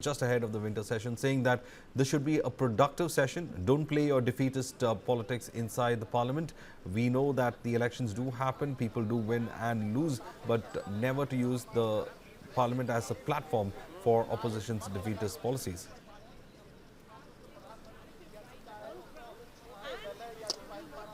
just ahead of the winter session, saying that this should be a productive session. Don't play your defeatist politics inside the parliament. We know that the elections do happen, people do win and lose, but never to use the parliament as a platform for opposition's defeatist policies.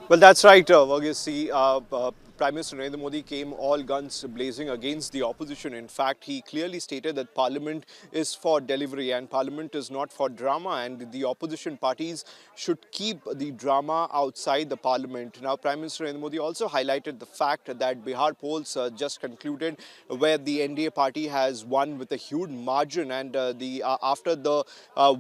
Well, that's right, Varghese. See, Prime Minister Narendra Modi came all guns blazing against the opposition. In fact, he clearly stated that Parliament is for delivery and Parliament is not for drama, and the opposition parties should keep the drama outside the Parliament. Now, Prime Minister Narendra Modi also highlighted the fact that Bihar polls just concluded, where the NDA party has won with a huge margin, and after the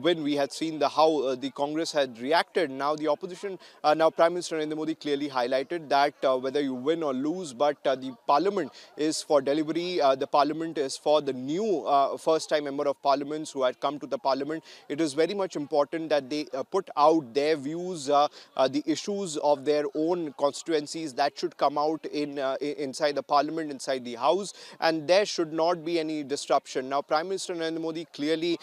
win, we had seen how the Congress had reacted. Now, the opposition, now Prime Minister Narendra Modi clearly highlighted that whether you win or lose, but the parliament is for delivery. The parliament is for the new first-time member of parliaments who had come to the parliament. It is very much important that they put out their views, the issues of their own constituencies that should come out inside the parliament, inside the house, and there should not be any disruption. Now, Prime Minister Narendra Modi clearly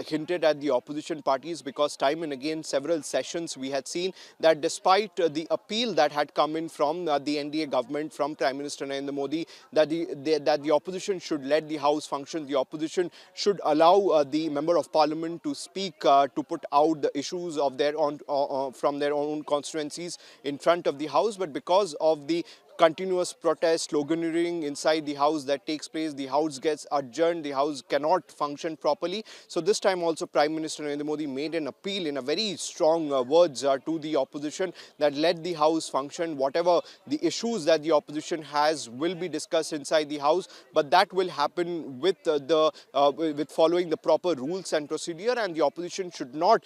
hinted at the opposition parties, because time and again, several sessions we had seen that despite the appeal that had come in from the NDA government, from Prime Minister Narendra Modi, that the opposition should let the House function, the opposition should allow the Member of Parliament to speak, to put out the issues of their own from their own constituencies in front of the House. But because of the continuous protest, sloganeering inside the house that takes place, the house gets adjourned, the house cannot function properly. So this time also Prime Minister Narendra Modi made an appeal in a very strong words to the opposition, that let the house function. Whatever the issues that the opposition has will be discussed inside the house, but that will happen with with following the proper rules and procedure, and the opposition should not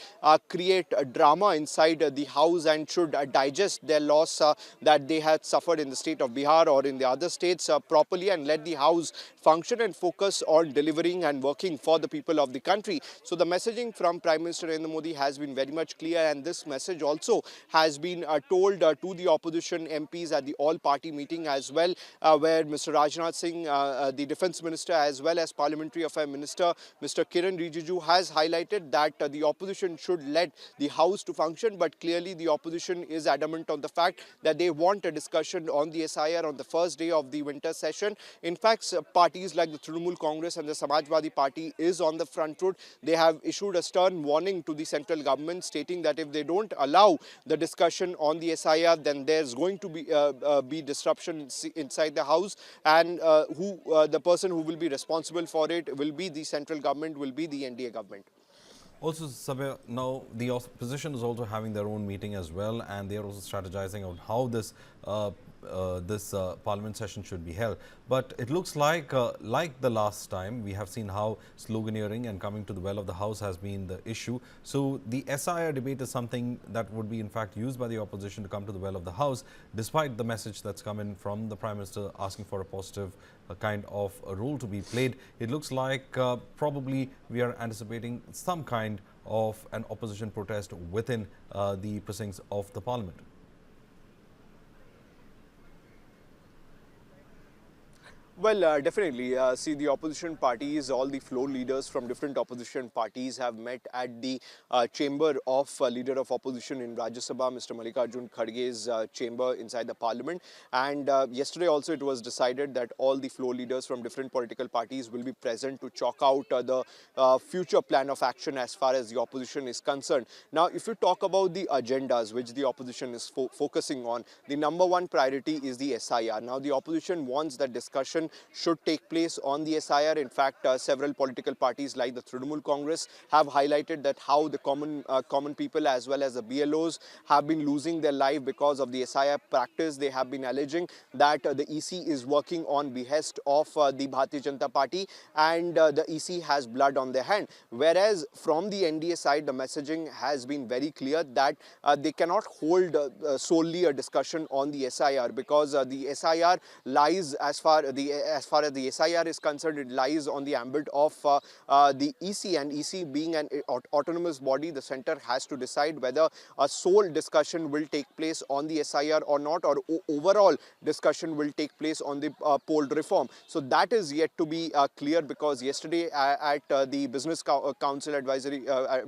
create a drama inside the house, and should digest their loss that they had suffered in the state of Bihar or in the other states properly, and let the house function and focus on delivering and working for the people of the country. So the messaging from Prime Minister Narendra Modi has been very much clear, and this message also has been told to the opposition MPs at the all-party meeting as well, where Mr. Rajnath Singh, the Defence Minister, as well as Parliamentary Affairs Minister Mr. Kiran Rijiju, has highlighted that the opposition should let the House to function, but clearly the opposition is adamant on the fact that they want a discussion on the SIR on the first day of the winter session. In fact, parties like the Trinamool Congress and the Samajwadi Party is on the front foot. They have issued a stern warning to the central government, stating that if they don't allow the discussion on the SIR, then there's going to be disruption inside the house, and the person who will be responsible for it will be the central government, will be the NDA government. Also, Sabir, now the opposition is also having their own meeting as well, and they are also strategizing on how this parliament session should be held. But it looks like the last time, we have seen how sloganeering and coming to the well of the House has been the issue. So the SIR debate is something that would be in fact used by the opposition to come to the well of the House, despite the message that's come in from the Prime Minister asking for a positive kind of a role to be played. It looks like probably we are anticipating some kind of an opposition protest within the precincts of the parliament. Well, definitely. See, the opposition parties, all the floor leaders from different opposition parties have met at the chamber of Leader of Opposition in Rajya Sabha, Mr. Mallikarjun Kharge's chamber inside the parliament. And yesterday also it was decided that all the floor leaders from different political parties will be present to chalk out the future plan of action as far as the opposition is concerned. Now, if you talk about the agendas which the opposition is focusing on, the number one priority is the SIR. Now, the opposition wants that discussion should take place on the SIR. In fact, several political parties like the Trinamool Congress have highlighted that how the common people as well as the BLOs have been losing their life because of the SIR practice. They have been alleging that the EC is working on behest of the Bharatiya Janata Party, and the EC has blood on their hand. Whereas from the NDA side, the messaging has been very clear that they cannot hold solely a discussion on the SIR, because the SIR lies, as far the as far as the SIR is concerned, it lies on the ambit of the EC, and EC being an autonomous body, the center has to decide whether a sole discussion will take place on the SIR or not, or overall discussion will take place on the poll reform. So that is yet to be clear, because yesterday at the Business Council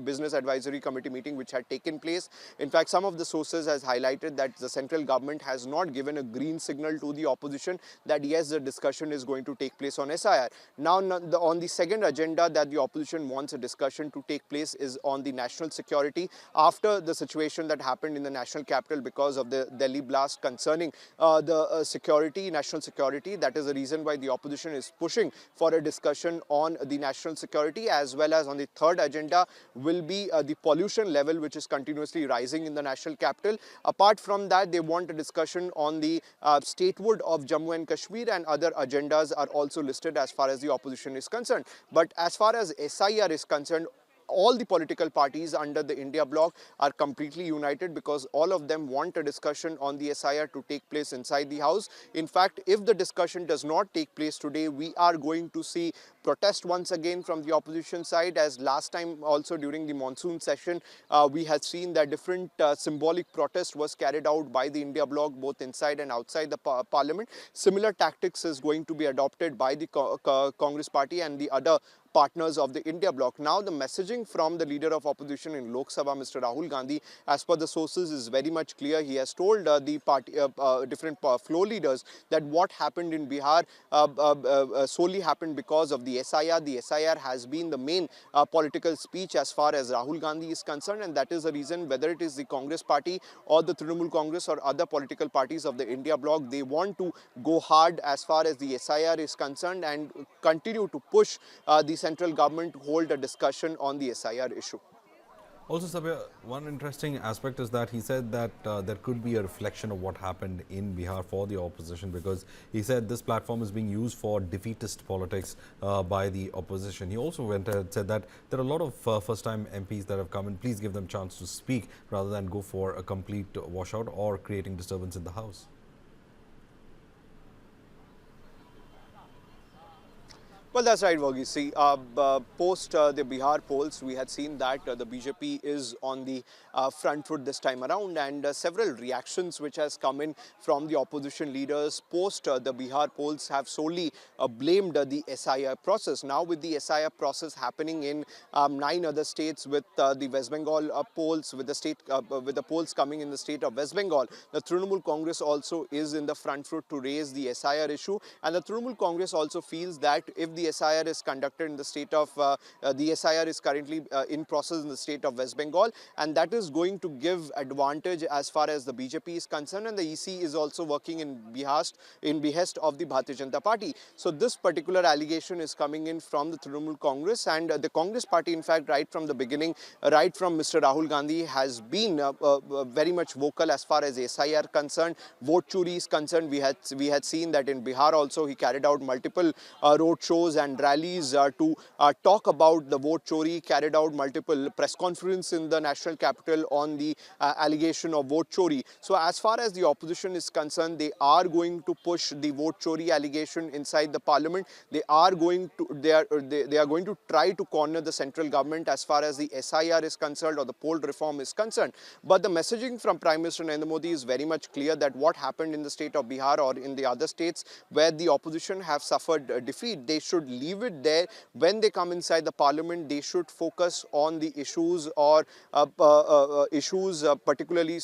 Business Advisory Committee meeting which had taken place, in fact, some of the sources has highlighted that the central government has not given a green signal to the opposition that yes, the discussion is going to take place on SIR. Now, on the second agenda that the opposition wants a discussion to take place is on the national security, after the situation that happened in the national capital because of the Delhi blast concerning the national security. That is the reason why the opposition is pushing for a discussion on the national security, as well as on the third agenda will be the pollution level, which is continuously rising in the national capital. Apart from that, they want a discussion on the statehood of Jammu and Kashmir, and other agendas are also listed as far as the opposition is concerned. But as far as SIR is concerned, all the political parties under the India bloc are completely united, because all of them want a discussion on the SIR to take place inside the house. In fact, if the discussion does not take place today, we are going to see protest once again from the opposition side, as last time also during the monsoon session we had seen that different symbolic protest was carried out by the India bloc both inside and outside the parliament. Similar tactics is going to be adopted by the Congress party and the other partners of the India bloc. Now, the messaging from the leader of opposition in Lok Sabha, Mr. Rahul Gandhi, as per the sources, is very much clear. He has told the party, different floor leaders that what happened in Bihar solely happened because of the SIR. The SIR has been the main political speech as far as Rahul Gandhi is concerned, and that is the reason, whether it is the Congress party or the Trinamool Congress or other political parties of the India bloc, they want to go hard as far as the SIR is concerned and continue to push the central government to hold a discussion on the SIR issue. Also, Sabya, one interesting aspect is that he said that there could be a reflection of what happened in Bihar for the opposition, because he said this platform is being used for defeatist politics by the opposition. He also went ahead and said that there are a lot of first-time MPs that have come in. Please give them a chance to speak rather than go for a complete washout or creating disturbance in the House. Well, that's right, Varghese. See, post the Bihar polls, we had seen that the BJP is on the front foot this time around, and several reactions which has come in from the opposition leaders post the Bihar polls have solely blamed the SIR process. Now, with the SIR process happening in 9 other states, with the West Bengal polls, with the polls coming in the state of West Bengal, the Trinamool Congress also is in the front foot to raise the SIR issue, and the Trinamool Congress also feels that if the SIR is conducted in the state of, the SIR is currently in process in the state of West Bengal, and that is going to give advantage as far as the BJP is concerned, and the EC is also working in behest of the Bharatiya Janata Party. So this particular allegation is coming in from the Trinamool Congress, and the Congress party, in fact, right from the beginning, right from Mr. Rahul Gandhi, has been very much vocal as far as SIR concerned. Vote chori is concerned. We had seen that in Bihar also he carried out multiple road shows and rallies to talk about the vote chori, carried out multiple press conferences in the national capital on the allegation of vote chori. So as far as the opposition is concerned, they are going to push the vote chori allegation inside the parliament. They are going to try to corner the central government as far as the SIR is concerned or the poll reform is concerned. But the messaging from Prime Minister Narendra Modi is very much clear that what happened in the state of Bihar or in the other states where the opposition have suffered defeat, they should leave it there. When they come inside the parliament, they should focus on the issues or issues particularly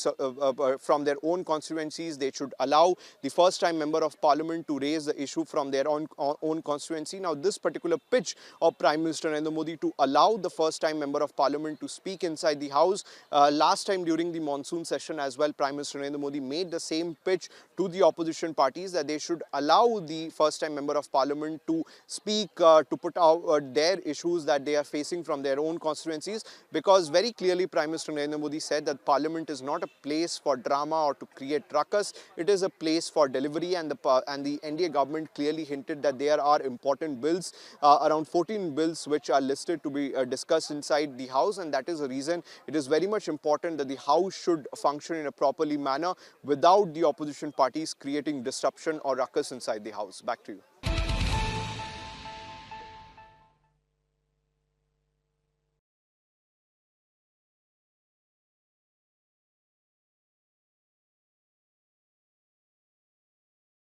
from their own constituencies. They should allow the first-time member of parliament to raise the issue from their own constituency. Now, this particular pitch of Prime Minister Narendra Modi to allow the first-time member of parliament to speak inside the house, last time during the monsoon session as well, Prime Minister Narendra Modi made the same pitch to the opposition parties that they should allow the first-time member of parliament to speak, to put out their issues that they are facing from their own constituencies, because very clearly Prime Minister Narendra Modi said that parliament is not a place for drama or to create ruckus. It is a place for delivery, and the NDA government clearly hinted that there are important bills, around 14 bills which are listed to be discussed inside the house, and that is the reason it is very much important that the house should function in a properly manner without the opposition parties creating disruption or ruckus inside the house. Back to you.